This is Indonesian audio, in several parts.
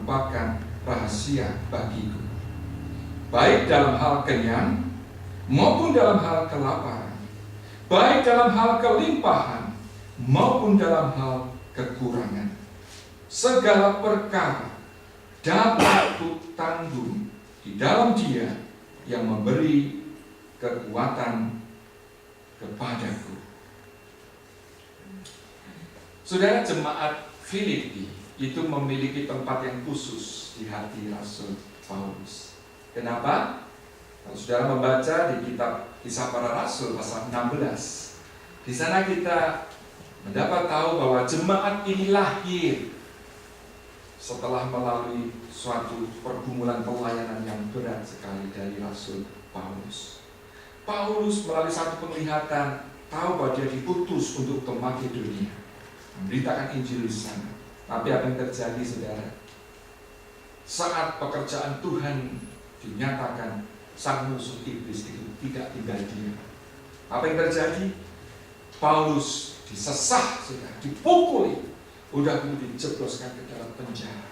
merupakan rahasia bagiku. Baik dalam hal kenyang maupun dalam hal kelaparan, baik dalam hal kelimpahan maupun dalam hal kekurangan. Segala perkara dapat kutanggung di dalam Dia yang memberi kekuatan kepadaku. Saudara, jemaat Filipi itu memiliki tempat yang khusus di hati Rasul Paulus. Kenapa? Kalau saudara membaca di kitab Kisah Para Rasul pasal 16, di sana kita mendapat tahu bahwa jemaat ini lahir setelah melalui suatu pergumulan pelayanan yang berat sekali dari Rasul Paulus. Paulus melalui satu penglihatan tahu bahwa dia diutus untuk ke Makedonia, memberitakan Injil di sana. Tapi apa yang terjadi, saudara? Saat pekerjaan Tuhan dinyatakan, sang musuh iblis itu tidak tinggal diam. Apa yang terjadi? Paulus disesah, saudara, dipukuli, udah kemudian dijebloskan ke dalam penjara.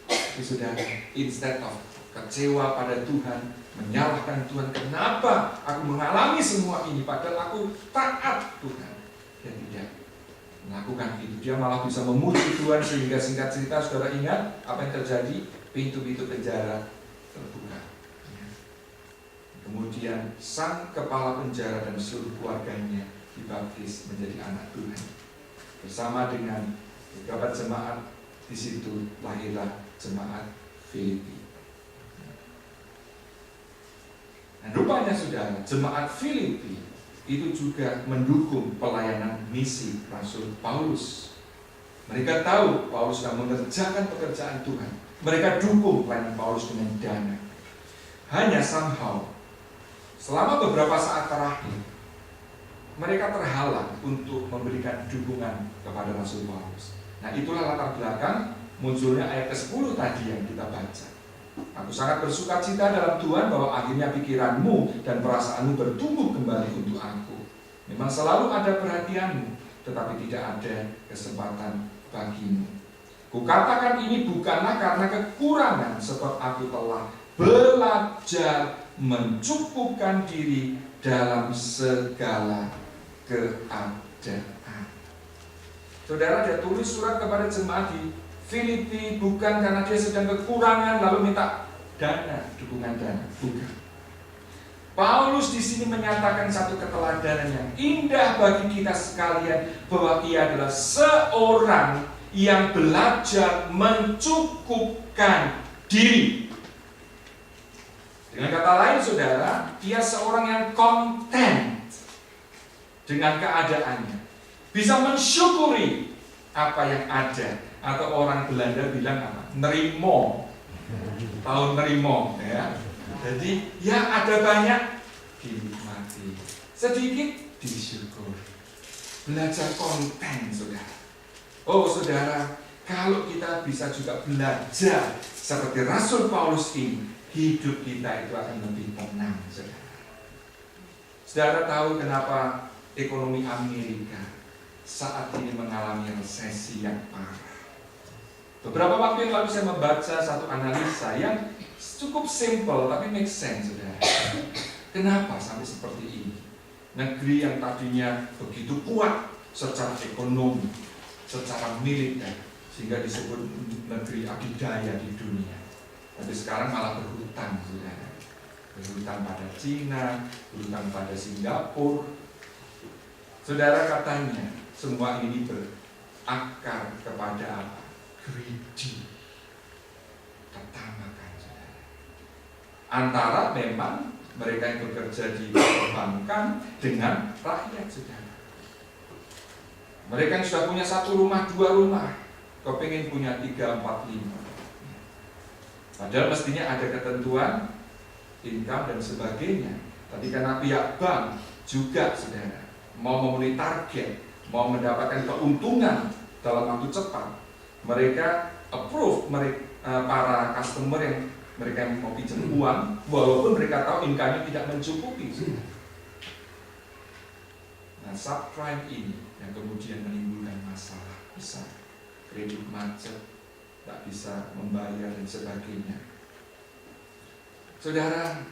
Tapi saudara, instead of kecewa pada Tuhan, menyalahkan Tuhan, kenapa aku mengalami semua ini padahal aku taat Tuhan, dia tidak melakukan itu. Dia malah bisa memuji Tuhan, sehingga singkat cerita saudara ingat apa yang terjadi? Pintu-pintu penjara terbuka. Kemudian sang kepala penjara dan seluruh keluarganya dibaptis menjadi anak Tuhan. Bersama dengan beberapa jemaat, di situ lahirlah jemaat Filipi. Dan rupanya saudara, jemaat Filipi itu juga mendukung pelayanan misi Rasul Paulus. Mereka tahu Paulus sedang mengerjakan pekerjaan Tuhan. Mereka dukung pelayanan Paulus dengan dana. Hanya somehow, selama beberapa saat terakhir, mereka terhalang untuk memberikan dukungan kepada Rasul Paulus. Nah, itulah latar belakang munculnya ayat ke-10 tadi yang kita baca. Aku sangat bersuka cita dalam Tuhan bahwa akhirnya pikiranmu dan perasaanmu bertumbuh kembali untuk aku. Memang selalu ada perhatianmu, tetapi tidak ada kesempatan bagimu. Kukatakan ini bukanlah karena kekurangan, sebab aku telah belajar mencukupkan diri dalam segala keadaan. Saudara, dia tulis surat kepada jemaat di Filipi bukan karena dia sedang kekurangan lalu minta dana, dukungan dana, bukan. Paulus di sini menyatakan satu keteladanan yang indah bagi kita sekalian, bahwa ia adalah seorang yang belajar mencukupkan diri. Dengan kata lain, saudara, ia seorang yang content dengan keadaannya, bisa mensyukuri apa yang ada. Atau orang Belanda bilang apa? Nerimo. Tahu nerimo, ya. Jadi ya ada banyak dinikmati, sedikit disyukuri. Belajar konten, saudara. Oh saudara, kalau kita bisa juga belajar seperti Rasul Paulus ini, hidup kita itu akan lebih tenang, saudara. Saudara tahu kenapa ekonomi Amerika saat ini mengalami resesi yang parah? Beberapa waktu yang lalu saya membaca satu analisa yang cukup simple tapi make sense, saudara. Kenapa sampai seperti ini? Negeri yang tadinya begitu kuat secara ekonomi, secara militer, sehingga disebut negeri adidaya di dunia, tapi sekarang malah berhutang, saudara. Berhutang pada Cina, berhutang pada Singapura. Saudara, katanya semua ini berakar kepada apa? Greedy, ketamakan, saudara. Antara memang mereka yang bekerja di perbankan dengan rakyat, saudara. Mereka yang sudah punya 1 rumah, 2 rumah, kepingin punya 3, 4, 5. Padahal mestinya ada ketentuan income dan sebagainya. Tapi karena pihak bank juga, saudara, mau memenuhi target, mau mendapatkan keuntungan dalam waktu cepat, mereka approve para customer yang mereka mau pinjam uang, walaupun mereka tahu income-nya tidak mencukupi. Nah, subprime ini yang kemudian menimbulkan masalah besar, kredit macet, tak bisa membayar dan sebagainya. Saudara,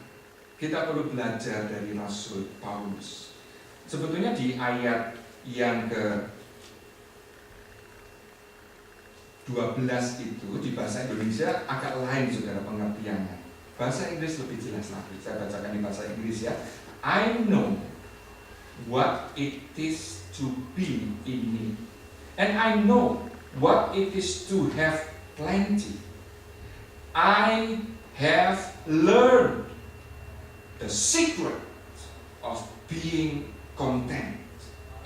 kita perlu belajar dari Rasul Paulus. Sebetulnya di ayat yang ke-12 itu di bahasa Indonesia agak lain, saudara, pengertiannya. Bahasa Inggris lebih jelas lagi. Saya bacakan di bahasa Inggris ya. I know what it is to be in need, and I know what it is to have plenty. I have learned the secret of being content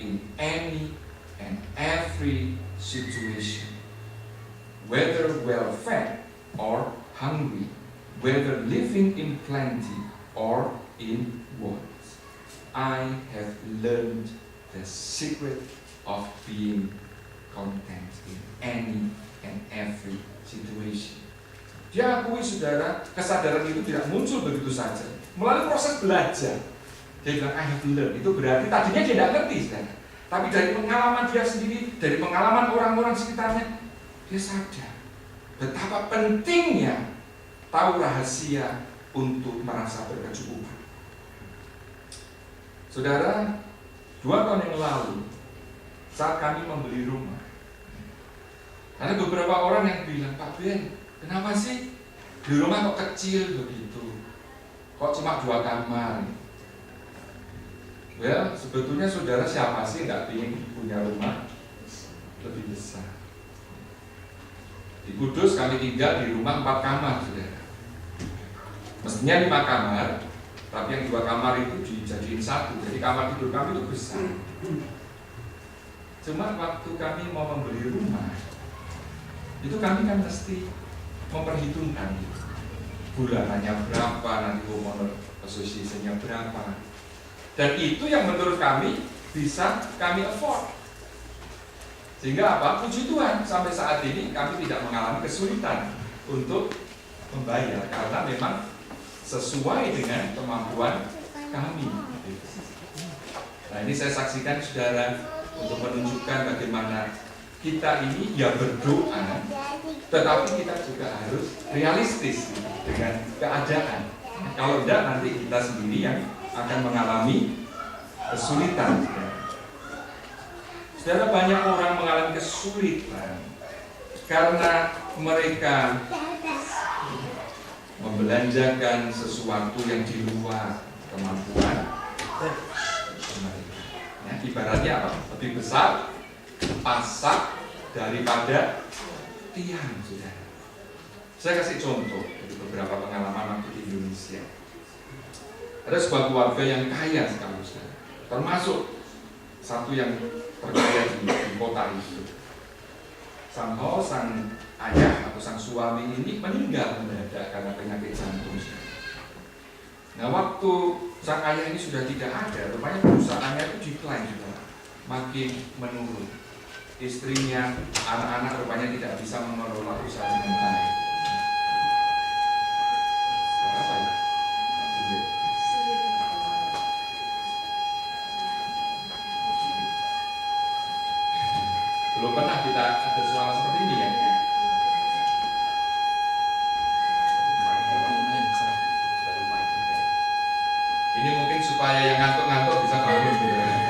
in any and every situation, whether well fed or hungry, whether living in plenty or in want. I have learned the secret of being content in any and every situation. Dia akui, saudara, kesadaran itu tidak muncul begitu saja, melalui proses belajar. Dia bilang I have learned, itu berarti tadinya dia tidak ngerti, saudara. Tapi dari pengalaman dia sendiri, dari pengalaman orang-orang sekitarnya, dia sadar betapa pentingnya tahu rahasia untuk merasa berkecukupan. Saudara, 2 tahun yang lalu saat kami membeli rumah, ada beberapa orang yang bilang, Pak Ben, kenapa sih di rumah kok kecil begitu? Kok cuma 2 kamar? Well, sebetulnya saudara siapa sih nggak ingin punya rumah lebih besar? Di Kudus kami tinggal di rumah 4 kamar, saudara. Mestinya 5 kamar, tapi yang 2 kamar itu dijadiin 1. Jadi kamar tidur kami itu besar. Cuma waktu kami mau membeli rumah, itu kami kan mesti memperhitungkan bulanannya berapa, nanti homeowner association-nya berapa. Dan itu yang menurut kami bisa kami afford. Sehingga apa? Puji Tuhan, sampai saat ini kami tidak mengalami kesulitan untuk membayar, karena memang sesuai dengan kemampuan kami. Nah, ini saya saksikan, saudara, untuk menunjukkan bagaimana kita ini ya berdoa, tetapi kita juga harus realistis dengan keadaan. Kalau tidak, nanti kita sendiri yang akan mengalami kesulitan. Saudara, banyak orang mengalami kesulitan karena mereka membelanjakan sesuatu yang di luar kemampuan mereka. Ya, ibaratnya apa? Lebih besar pasak daripada tiang, saudara. Saya kasih contoh dari beberapa pengalaman waktu di Indonesia. Ada sebuah keluarga yang kaya sekali, saudara. Termasuk satu yang terkaya di kota itu. Somehow sang ayah atau sang suami ini meninggal mendadak karena penyakit jantung. Nah, waktu sang ayah ini sudah tidak ada, rupanya perusahaannya itu decline juga, makin menurun. Istrinya, anak-anak rupanya tidak bisa mengelola usaha dengan baik. Apa ya? Belum pernah kita ada suara seperti ini ya. Ini mungkin supaya yang ngantuk-ngantuk bisa bangun gitu.